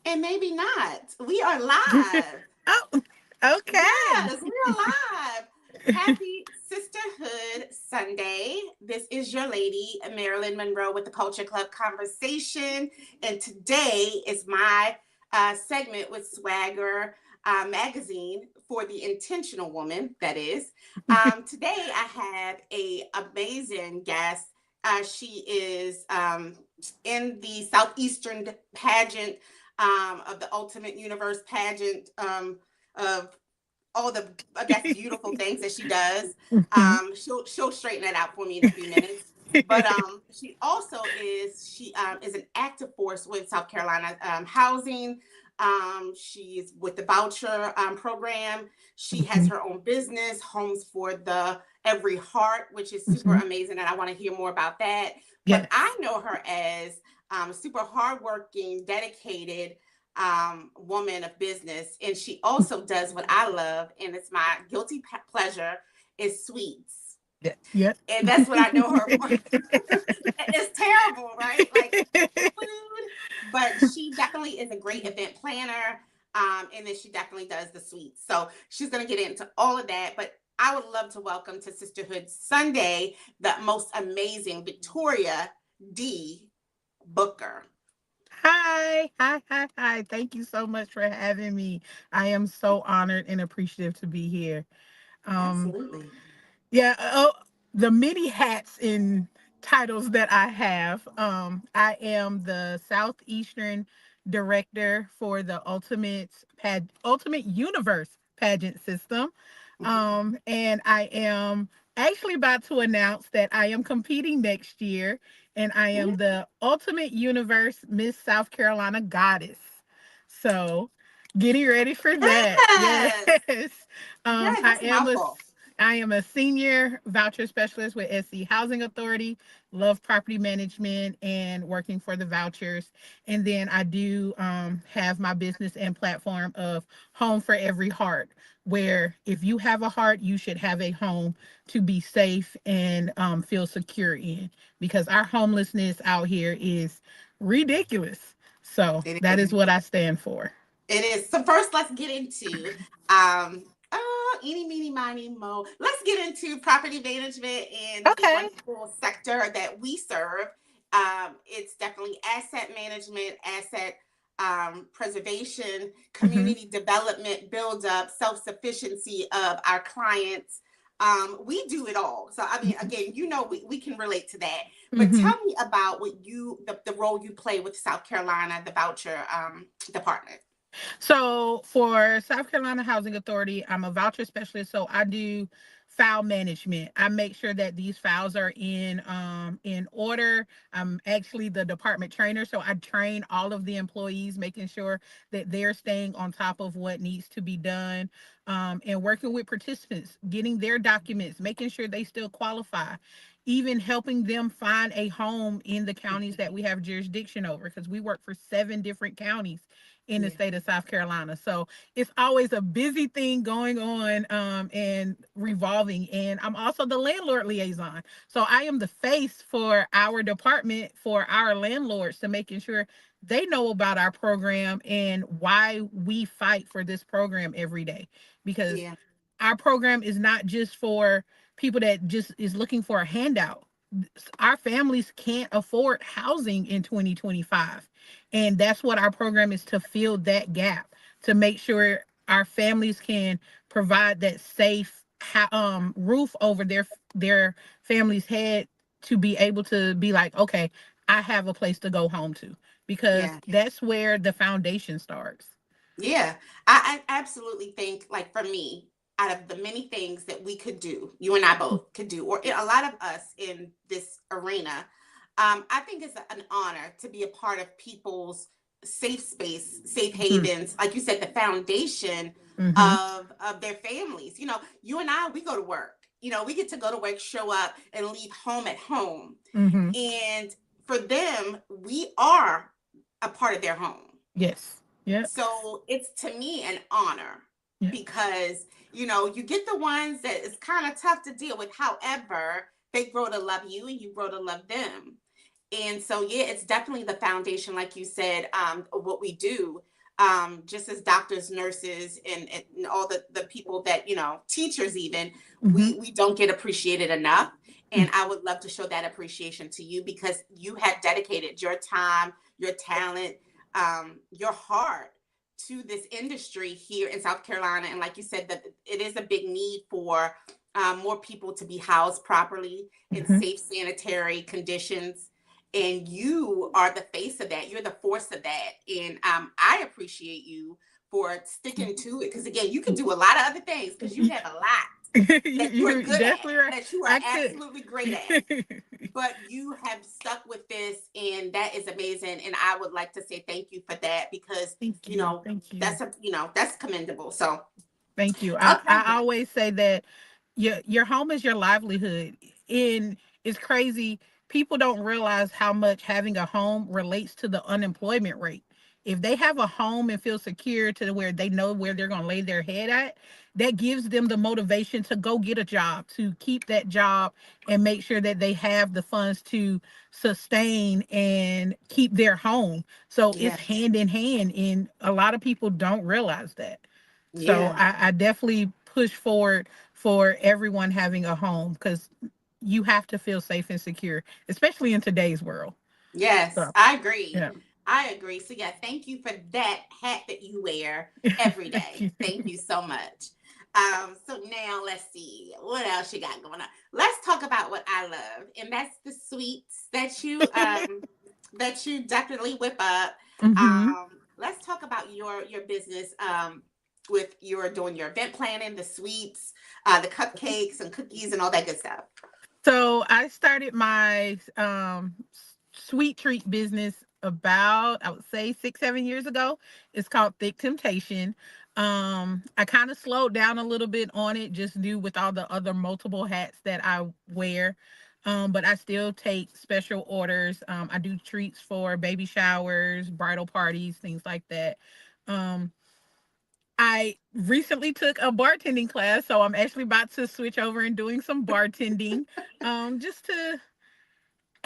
And maybe not. We are live. Oh, okay. Yes, we are live. Happy Sisterhood Sunday. This is your lady, Marilyn Monroe, with the Culture Club Conversation. And today is my segment with SwagHer magazine for the intentional woman, that is. Today, I have a amazing guest. She is in the Southeastern pageant of the Ultimate Universe pageant of all the, I guess, beautiful things that she does. She'll straighten that out for me in a few minutes. But she also is an active force with South Carolina housing. She's with the voucher program. She has her own business, Homes for the Every Heart, which is super amazing, and I want to hear more about that. But I Yes. know her as super hardworking, dedicated woman of business, and she also does what I love, and it's my guilty pleasure is sweets, Yeah. Yep. and that's what I know her for. It's terrible, right? Like food, but she definitely is a great event planner, and then she definitely does the sweets. So she's gonna get into all of that, but. I would love to welcome to Sisterhood Sunday the most amazing Victoria D. Booker. Hi. Hi. Hi. Hi. Thank you so much for having me. I am so honored and appreciative to be here. Um, Absolutely. yeah. The many hats and titles that I have. I am the Southeastern Director for the Ultimate Universe pageant system. And I am actually about to announce that I am competing next year, and I am the Ultimate Universe Miss South Carolina Goddess. So, getting ready for that. Yes. Yes. Yes, I that's a am mouthful. I am a senior voucher specialist with SC Housing Authority, love property management and working for the vouchers. And then I do have my business and platform of Home for Every Heart, where if you have a heart, you should have a home to be safe and feel secure in, because our homelessness out here is ridiculous. So It that is. is what I stand for. It is. So first, let's get into eeny, meeny, miny, mo. Let's get into property management and the Okay. wonderful sector that we serve. It's definitely asset management, asset preservation, Hmm. community development, build up, self sufficiency of our clients. We do it all. So I mean, again, we can relate to that. But Hmm. tell me about the role you play with South Carolina, the voucher department. So for South Carolina Housing Authority, I'm a voucher specialist. So I do file management. I make sure that these files are in order. I'm actually the department trainer, so I train all of the employees, making sure that they're staying on top of what needs to be done, and working with participants, getting their documents, making sure they still qualify, even helping them find a home in the counties that we have jurisdiction over, because we work for 7 different counties in the Yeah. state of South Carolina. So it's always a busy thing going on, and revolving. And I'm also the landlord liaison. So I am the face for our department, for our landlords, to making sure they know about our program and why we fight for this program every day. Because Yeah. our program is not just for people that just is looking for a handout. Our families can't afford housing in 2025, and that's what our program is, to fill that gap, to make sure our families can provide that safe roof over their family's head, to be able to be like, okay, I have a place to go home to, because Yeah. that's where the foundation starts. Yeah. I absolutely think, like, for me, out of the many things that we could do, you and I both could do, or a lot of us in this arena, I think it's an honor to be a part of people's safe space, safe Hmm. havens, like you said, the foundation Hmm. of their families. You and I, we go to work. We get to go to work, show up, and leave home at home. Hmm. And for them, we are a part of their home. Yes. Yep. So it's, to me, an honor, Yep. because you get the ones that it's kind of tough to deal with. However, they grow to love you and you grow to love them. And so, yeah, it's definitely the foundation, like you said, of what we do. just as doctors, nurses, and all the people that, teachers even, Hmm. we don't get appreciated enough. And I would love to show that appreciation to you because you have dedicated your time, your talent, your heart to this industry here in South Carolina. And like you said, that it is a big need for more people to be housed properly in Hmm. safe sanitary conditions. And you are the face of that. You're the force of that. And I appreciate you for sticking to it. Because again, you can do a lot of other things because you have a lot that you are You're good at, definitely right. that you are I could. absolutely great at. But you have stuck with this, and that is amazing. And I would like to say thank you for that because Thank you. Thank you. that's commendable. So Thank you. okay, I always say that your home is your livelihood. And it's crazy. People don't realize how much having a home relates to the unemployment rate. If they have a home and feel secure to where they know where they're going to lay their head at, that gives them the motivation to go get a job, to keep that job and make sure that they have the funds to sustain and keep their home. So it's yes, hand in hand. And a lot of people don't realize that. So yeah, I definitely push forward for everyone having a home because you have to feel safe and secure, especially in today's world. yes, So I agree. yeah. I agree. So yeah, thank you for that hat that you wear every Thank day. you. Thank you so much. So now let's see what else you got going on. Let's talk about what I love, and that's the sweets that you definitely whip up. Hmm. Let's talk about your business. With your doing your event planning, the sweets, the cupcakes and cookies and all that good stuff. So I started my sweet treat business about, I would say, 6, 7 years ago. It's called Thick Temptation. I kind of slowed down a little bit on it, just due with all the other multiple hats that I wear. But I still take special orders. I do treats for baby showers, bridal parties, things like that. Um, I recently took a bartending class, so I'm actually about to switch over and doing some bartending, just to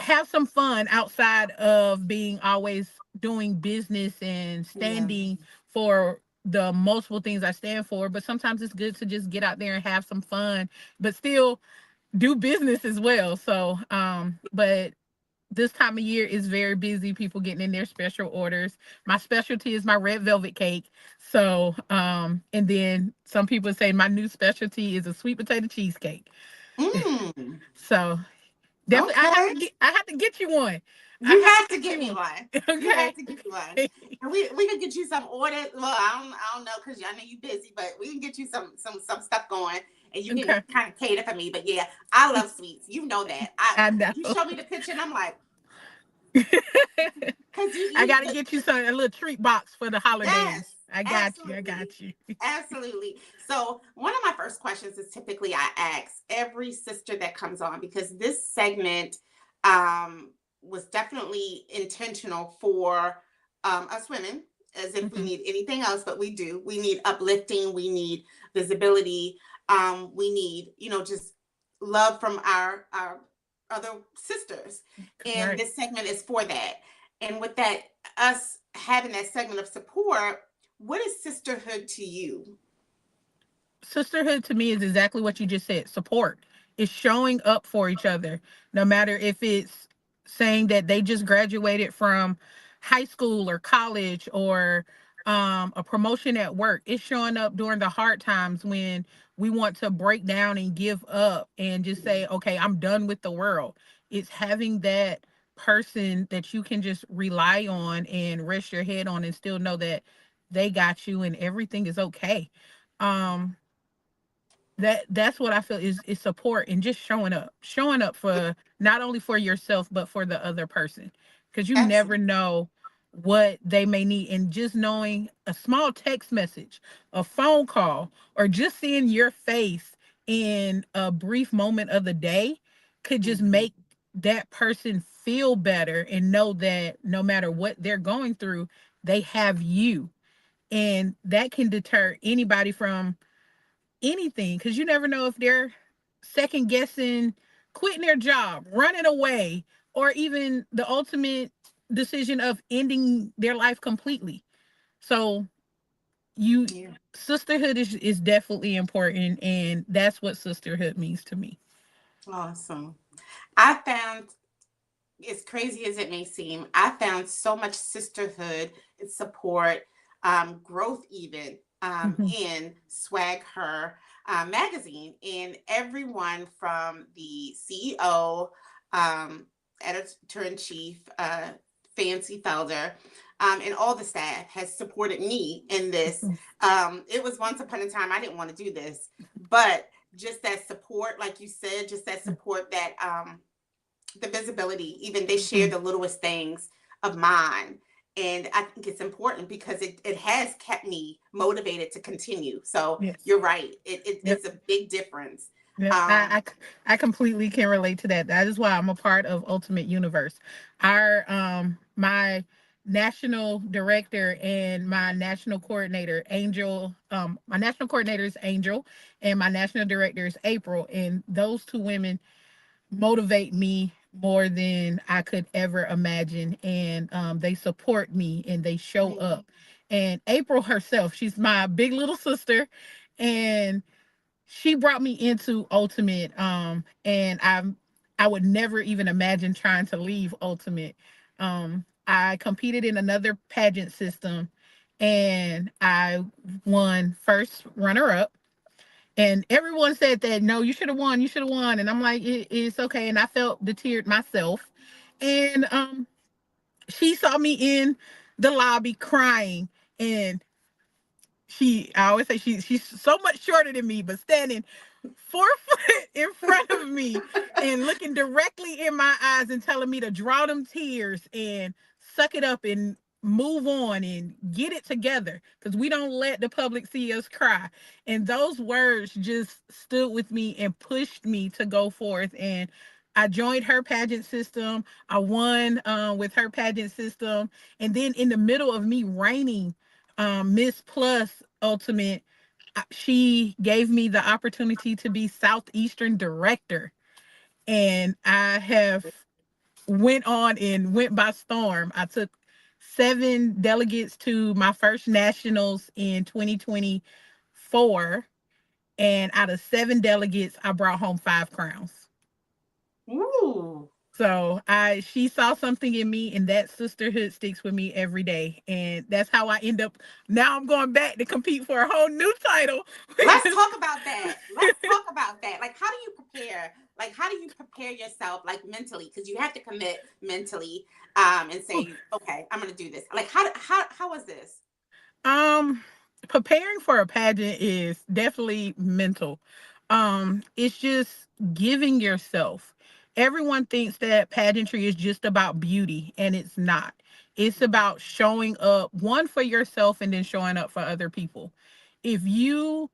have some fun outside of being always doing business and Yeah. standing for the multiple things I stand for. But sometimes it's good to just get out there and have some fun, but still do business as well. So, but this time of year is very busy. People getting in their special orders. My specialty is my red velvet cake. So, and then some people say my new specialty is a sweet potato cheesecake. Mm, So definitely, okay. I have to get you one. I You have to have to get get you me one. one. You have Okay. to get me one. And we can get you some orders. Well, I don't know because I know you're busy, but we can get you some stuff going, and you can Okay. kind of cater for me. But yeah, I love sweets. You know that. I know. You show me the picture, and I'm like, because I you got to get you some a little treat box for the yes, holidays. I got you. I absolutely. got you. Absolutely. So, one of my first questions is typically I ask every sister that comes on because this segment was definitely intentional for us women, as if we Hmm. need anything else, but we do. We need uplifting, we need visibility, we need, just love from our other sisters. And Right. this segment is for that. And with that, us having that segment of support, what is sisterhood to you? Sisterhood to me is exactly what you just said. Support. It's showing up for each other, no matter if it's saying that they just graduated from high school or college or a promotion at work. It's showing up during the hard times when we want to break down and give up and just say, okay, I'm done with the world. It's having that person that you can just rely on and rest your head on and still know that they got you and everything is okay. Um, that's what I feel is support and just showing up for not only for yourself but for the other person, because you never Absolutely. know what they may need. And just knowing a small text message, a phone call, or just seeing your face in a brief moment of the day could just Mhm. make that person feel better and know that no matter what they're going through, they have you. And that can deter anybody from anything, because you never know if they're second guessing quitting their job, running away, or even the ultimate decision of ending their life completely. So you Yeah. sisterhood is definitely important, and that's what sisterhood means to me. Awesome. I found, as crazy as it may seem, I found so much sisterhood and support, growth even, Mhm. in SwagHer magazine. And everyone from the CEO, um, editor in chief, Fancy Felder, and all the staff has supported me in this. Mhm. It was once upon a time I didn't want to do this, but just that support, like you said, just that support, that the visibility, even they share Mhm. the littlest things of mine. And I think it's important because it has kept me motivated to continue. So Yes. you're right. Yep. It's a big difference. Yep. Um, I completely can relate to that. That is why I'm a part of Ultimate Universe. Our my national director and my national coordinator, Angel, my national coordinator is Angel, and my national director is April. And those two women motivate me more than I could ever imagine. And they support me and they show right. up. And April herself, she's my big little sister. And she brought me into Ultimate. And I would never even imagine trying to leave Ultimate. I competed in another pageant system and I won first runner up, and everyone said that no, you should have won, you should have won, and I'm like, it's okay. And I felt deterred myself. And she saw me in the lobby crying, and I always say she's so much shorter than me, but standing 4 foot in front of me and looking directly in my eyes and telling me to draw them tears and suck it up and move on and get it together, because we don't let the public see us cry. And those words just stood with me and pushed me to go forth. And I joined her pageant system. I won with her pageant system. And then in the middle of me reigning Miss Plus Ultimate, she gave me the opportunity to be Southeastern director, and I have went on and went by storm. I took 7 delegates to my first nationals in 2024, and out of 7 delegates I brought home 5 crowns. Ooh. So I she saw something in me, and that sisterhood sticks with me every day. And that's how I end up now I'm going back to compete for a whole new title. Let's talk about that. Let's talk about that. Like, how do you prepare? Like, how do you prepare yourself, like mentally? Because you have to commit mentally, and say, okay, I'm going to do this. Like, how is this? Um, Preparing for a pageant is definitely mental. It's just giving yourself. Everyone thinks that pageantry is just about beauty, and it's not. It's about showing up, one, for yourself, and then showing up for other people. If you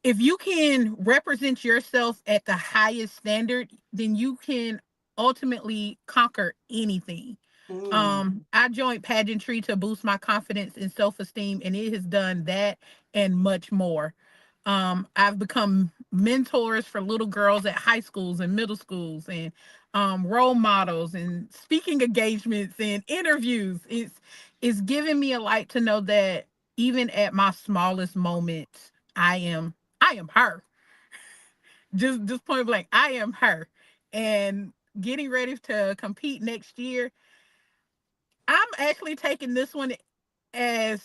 if you can represent yourself at the highest standard, then you can ultimately conquer anything. Mm. I joined pageantry to boost my confidence and self-esteem, and it has done that and much more. I've become mentors for little girls at high schools and middle schools, and role models and speaking engagements and interviews. It's given me a light to know that even at my smallest moments, I am her. Just point blank, I am her. And getting ready to compete next year, I'm actually taking this one as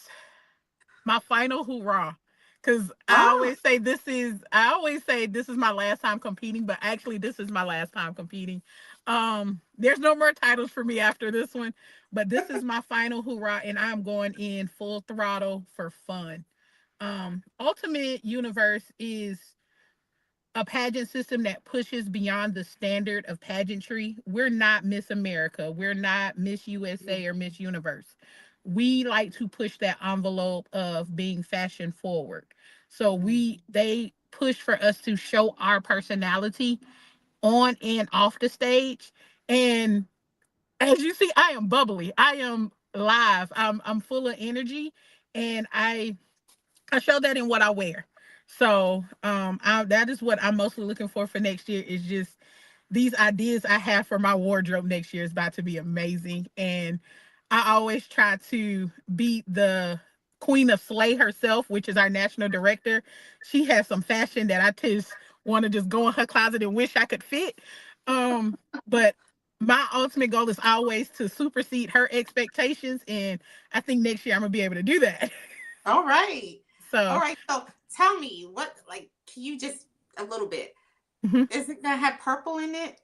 my final hoorah. Cause Ah, I always say this is my last time competing, but actually this is my last time competing. There's no more titles for me after this one, but this is my final hoorah, and I'm going in full throttle for fun. Ultimate Universe is a pageant system that pushes beyond the standard of pageantry. We're not Miss America. We're not Miss USA or Miss Universe. We like to push that envelope of being fashion forward. So they push for us to show our personality on and off the stage. And as you see, I am bubbly. I am live. I'm full of energy, and I show that in what I wear. So that is what I'm mostly looking for next year, is just these ideas I have for my wardrobe next year is about to be amazing. And I always try to beat the Queen of Slay herself, which is our national director. She has some fashion that I just want to just go in her closet and wish I could fit. But my ultimate goal is always to supersede her expectations, and I think next year I'm gonna be able to do that. All right. All So, right. So tell me what, like, can you just a little bit? mhm. Is it gonna have purple in it?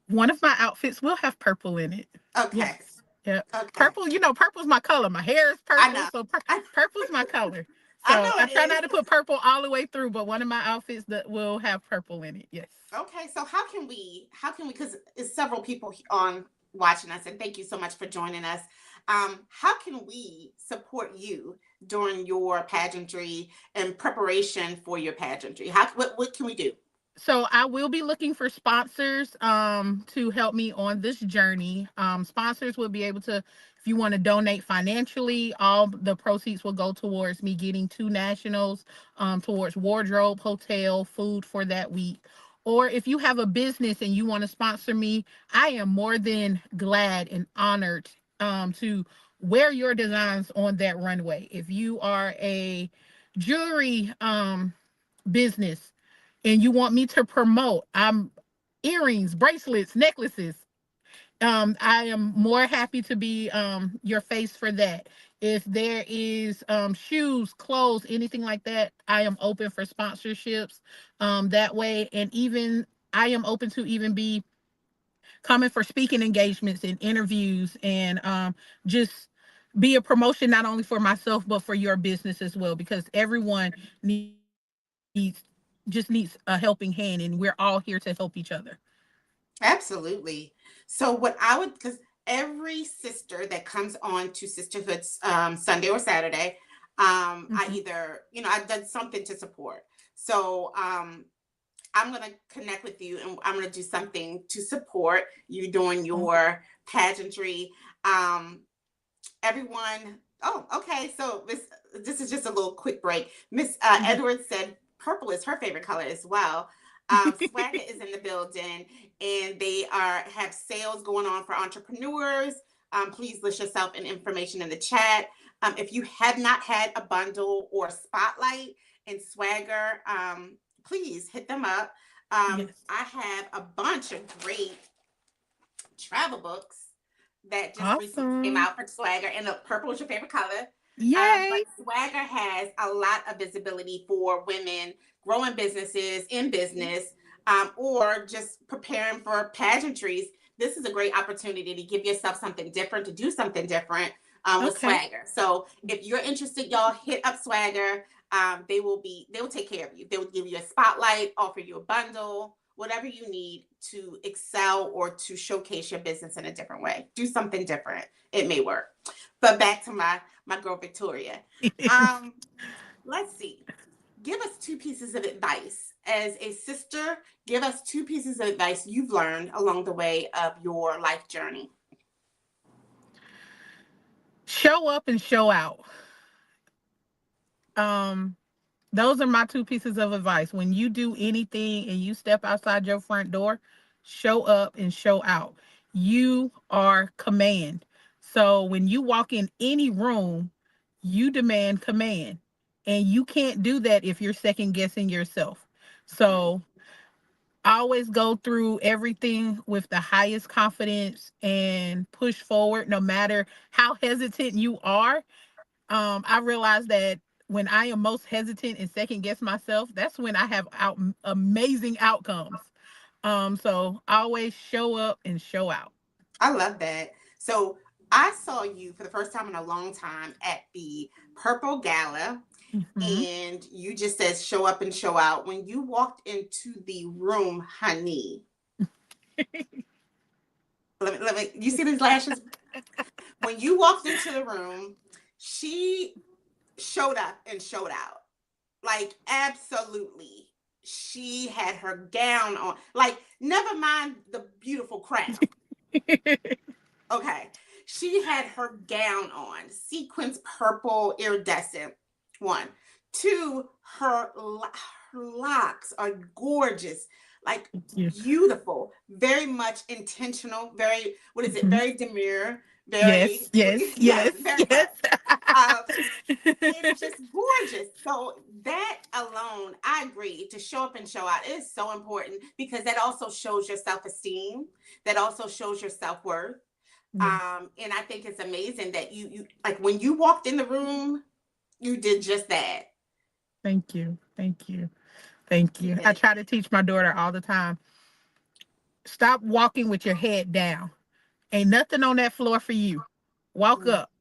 One of my outfits will have purple in it. Okay. Yes. Yeah. Okay. Purple, purple's my color. My hair is I purple, know. so I, purple's my color. I So know I it try is. not to put purple all the way through, but one of my outfits that will have purple in it. Yes. Okay. So how can we, because it's several people on watching us, and thank you so much for joining us. How can we support you during your pageantry and preparation for your pageantry? What can we do? So I will be looking for sponsors to help me on this journey. Sponsors will be able to, if you want to donate financially, all the proceeds will go towards me getting two nationals, towards wardrobe, hotel, food for that week. Or if you have a business and you want to sponsor me, I am more than glad and honored to wear your designs on that runway. If you are a jewelry business and you want me to promote, I'm earrings, bracelets, necklaces. I am more happy to be your face for that. If there is shoes, clothes, anything like that, I am open for sponsorships that way. And even I am open to even be coming for speaking engagements and interviews and just be a promotion not only for myself but for your business as well, because everyone needs just needs a helping hand, and we're all here to help each other. Absolutely. So what I would, because every sister that comes on to Sisterhood's Sunday or Saturday, I Hmm. either, I've done something to support. So I'm gonna connect with you, and I'm gonna do something to support you doing Oh, your pageantry. Um, everyone. Oh, okay. So this is just a little quick break. Miss mhm. Edwards said purple is her favorite color as well. Swagger is in the building, and they are have sales going on for entrepreneurs. Please list yourself and information in the chat. If you have not had a bundle or spotlight in Swagger, please hit them up. Yes. I have a bunch of great travel books that just recently came Awesome. out for Swagger, and the purple is your favorite color. But Yay. Swagger has a lot of visibility for women growing businesses in business, or just preparing for pageantries. This is a great opportunity to give yourself something different, to do something different with Okay. Swagger. So if you're interested, y'all hit up Swagger. They will take care of you. They will give you a spotlight, offer you a bundle, whatever you need to excel or to showcase your business in a different way. Do something different. It may work. But back to my girl Victoria. Um, let's see. Give us two pieces of advice. As a sister, give us two pieces of advice you've learned along the way of your life journey. Show up and show out. Um, those are my two pieces of advice. When you do anything and you step outside your front door, show up and show out. You are command. So when you walk in any room, you demand command. And you can't do that if you're second guessing yourself. So always go through everything with the highest confidence and push forward no matter how hesitant you are. I realize that when I am most hesitant and second guess myself, that's when I have amazing outcomes. So always show up and show out. I love that. So I saw you for the first time in a long time at the Purple Gala, Hmm. and you just said show up and show out. When you walked into the room, honey, you see these lashes? When you walked into the room, she showed up and showed out. Like, absolutely. She had her gown on. Like, never mind the beautiful crown. Okay. She had her gown on, sequins purple iridescent. One. Two, her locks are gorgeous, like Thank you. beautiful, very much intentional, very, what is it, Hmm. very demure, Very, Yes, yes, yes, yes, very yes. much. Um, and just gorgeous. So that alone, I agree, to show up and show out is so important because that also shows your self-esteem. That also shows your self-worth. Yes. And I think it's amazing that you like when you walked in the room, you did just that. Thank you. Thank you. Thank You you. did I it. try to teach my daughter all the time. Stop walking with your head down. Ain't nothing on that floor for you. Walk Mm, up.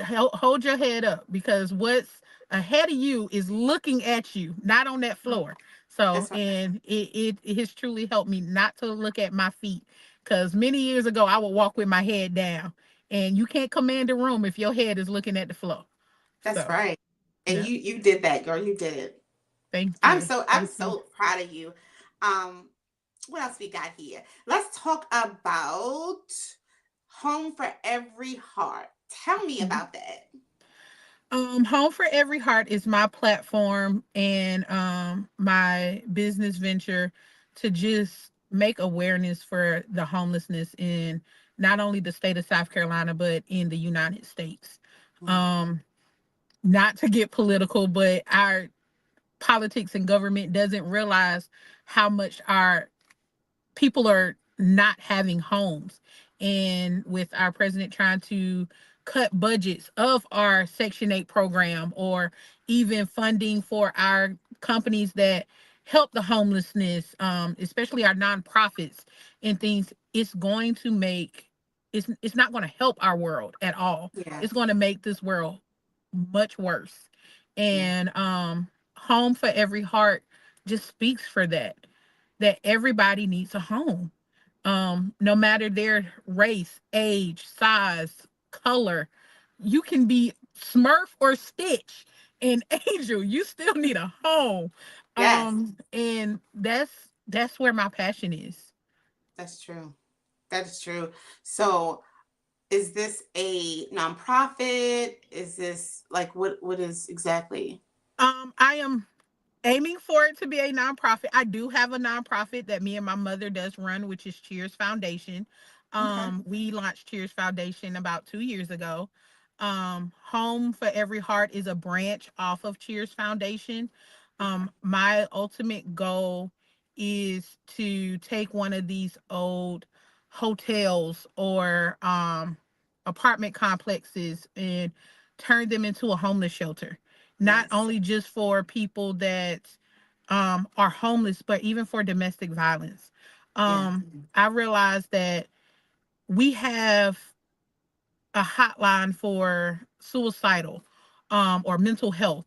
Hold your head up because what's ahead of you is looking at you, not on that floor. So, that's right. and it has truly helped me not to look at my feet because many years ago I would walk with my head down, and you can't command a room if your head is looking at the floor. That's So, right. And yeah, you did that, girl. You did it. thank I'm you. so I'm Thank you. so proud of you. Um, what else we got here? Let's talk about Home for Every Heart. Tell me Mhm. about that. Home for Every Heart is my platform and my business venture to just make awareness for the homelessness in not only the state of South Carolina but in the United States. Mm, Um, Not to get political, but our politics and government doesn't realize how much our people are not having homes. And with our president trying to cut budgets of our Section 8 program or even funding for our companies that help the homelessness, especially our nonprofits and things, it's going to make it's not going to help our world at all. yeah, It's going to make this world much worse. yeah, And Home for Every Heart just speaks for that everybody needs a home. No matter their race, age, size, color. You can be Smurf or Stitch and Angel. You still need a home. yes, And that's where my passion is. that's true. That is true. So, is this a nonprofit? Is this like what is exactly? I am aiming for it to be a nonprofit. I do have a nonprofit that me and my mother does run, which is Cheers Foundation. Okay. We launched Cheers Foundation about 2 years ago. Home for Every Heart is a branch off of Cheers Foundation. Okay. My ultimate goal is to take one of these old hotels or apartment complexes and turn them into a homeless shelter, not Yes. only just for people that are homeless, but even for domestic violence. Yeah. I realized that we have a hotline for suicidal or mental health,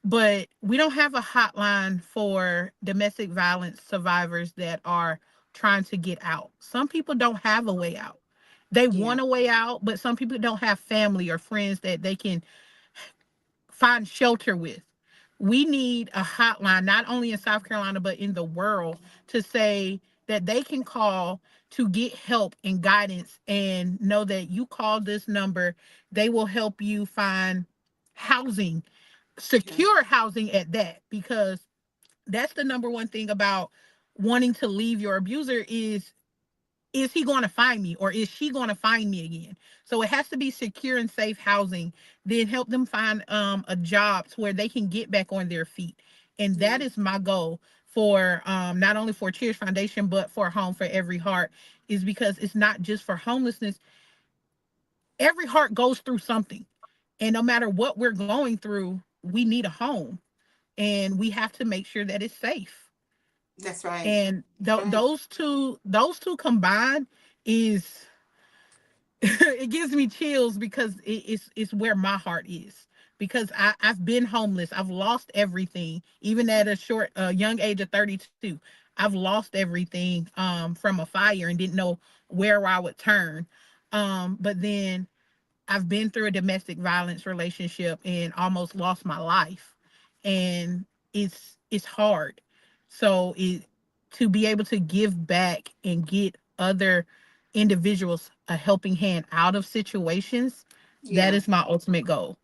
but we don't have a hotline for domestic violence survivors that are trying to get out. Some people don't have a way out. They Yeah. want a way out, but some people don't have family or friends that they can find shelter with. We need a hotline, not only in South Carolina, but in the world, to say that they can call to get help and guidance and know that you call this number, they will help you find housing, Okay. secure housing at that, because that's the number one thing about wanting to leave your abuser is he going to find me or is she going to find me again? So it has to be secure and safe housing. Then help them find a job to where they can get back on their feet. And Yeah. that is my goal for not only for Cheers Foundation but for Home for Every Heart, is because it's not just for homelessness. Every heart goes through something. And no matter what we're going through, we need a home and we have to make sure that it's safe. That's right. And That's right. those two combined is it gives me chills because it's where my heart is. Because I've been homeless. I've lost everything. Even at a young age of 32, I've lost everything from a fire and didn't know where I would turn. But then I've been through a domestic violence relationship and almost lost my life. And it's hard. So it to be able to give back and get other individuals a helping hand out of situations, that Yeah. is my ultimate goal.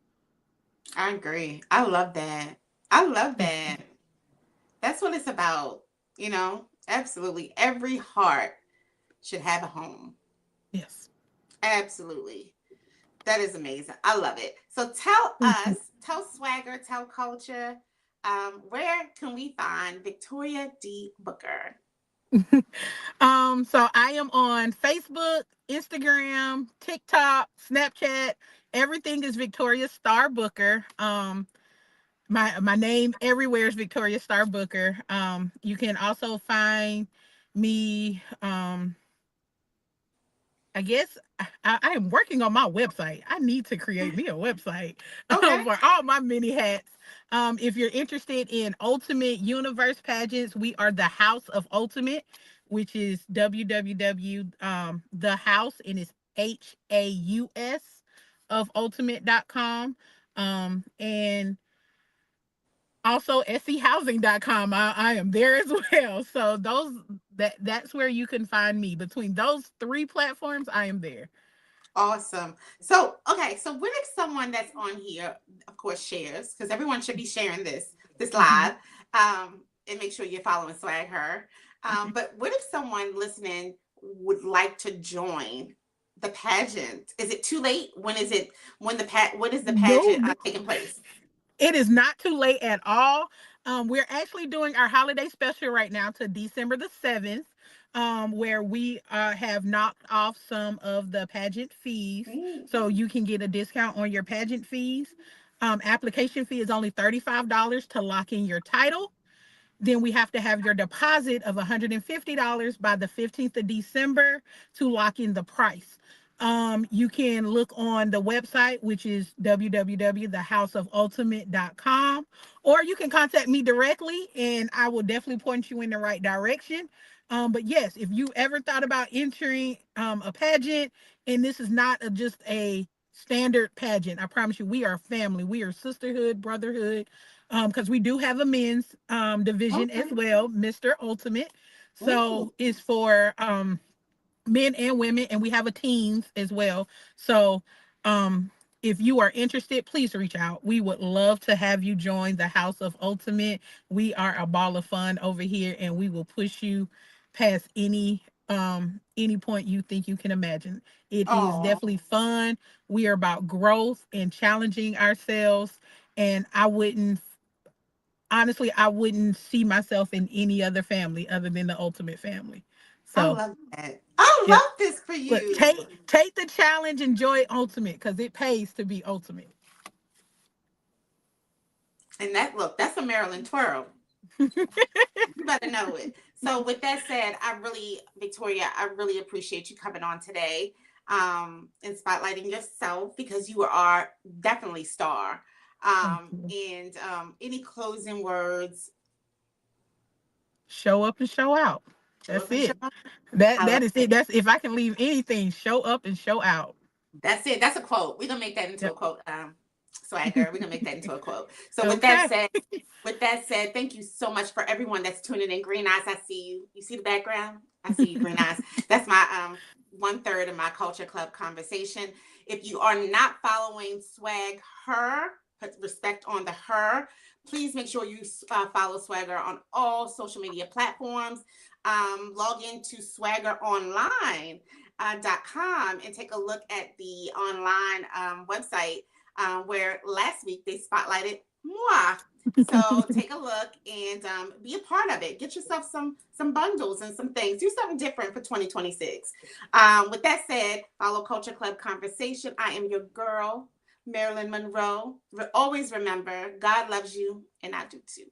I agree. I love that. I love Thank that. you. That's what it's about. You know, absolutely. Every heart should have a home. Yes. Absolutely. That is amazing. I love it. So tell us, tell SwagHer, tell Culture, where can we find Victoria D. Booker? So I am on Facebook, Instagram, TikTok, Snapchat. Everything is Victoria Star Booker. My name everywhere is Victoria Star Booker. You can also find me. I guess I am working on my website. I need to create me a website Okay. for all my mini hats. If you're interested in Ultimate Universe pageants, we are the House of Ultimate, which is www the house and it's HAUS of ultimate.com. And also sehousing.com. I am there as well. So that's where you can find me. Between those three platforms, I am there. Awesome. So, okay, so what if someone that's on here, of course, shares, because everyone should be sharing this Mhm. live, and make sure you're following SwagHer. But what if someone listening would like to join the pageant? Is it too late? When is it? When What is the No, pageant no, taking place? it is not too late at all. We're actually doing our holiday special right now to December the 7th, where we have knocked off some of the pageant fees. So Mm. you can get a discount on your pageant fees. Application fee is only $35 to lock in your title. Then we have to have your deposit of $150 by the 15th of December to lock in the price. You can look on the website, which is www.thehouseofultimate.com, or you can contact me directly and I will definitely point you in the right direction. But yes, if you ever thought about entering a pageant, and this is not just a standard pageant, I promise you, we are family. We are sisterhood, brotherhood, because we do have a men's division as Okay. well, Mr. Ultimate. Ooh. So it's for men and women, and we have a teens as well. So um if you are interested, please reach out. We would love to have you join the House of Ultimate. We are a ball of fun over here, and we will push you past any point you think you can imagine. It is Oh, definitely fun. We are about growth and challenging ourselves, and I wouldn't see myself in any other family other than the Ultimate family. I So love that. I yeah, love this for look, you. take the challenge, enjoy Ultimate, because it pays to be Ultimate. And that look, that's a Maryland twirl. You better know it. So with that said, Victoria, I really appreciate you coming on today, and spotlighting yourself because you are definitely star. Thank you. And any closing words? Show up and show out. Show That's up and show it. up. I That love is it. it. That's if I can leave anything, show up and show out. That's it. That's a quote. We're gonna make that into a Yep. quote. SwagHer. We're gonna make that into a quote. So Okay. with that said, thank you so much for everyone that's tuning in. Green Eyes, I see you. You see the background? I see you, Green Eyes. That's my 1/3 of my culture club conversation. If you are not following Swag Her, put respect on the her, please make sure you follow Swagger on all social media platforms. Log into swaggeronline.com and take a look at the online website, where last week they spotlighted moi. So take a look and be a part of it. Get yourself some bundles and some things. Do something different for 2026. With that said, follow Culture Club Conversation. I am your girl, Marilyn Monroe. Always remember, God loves you, and I do too.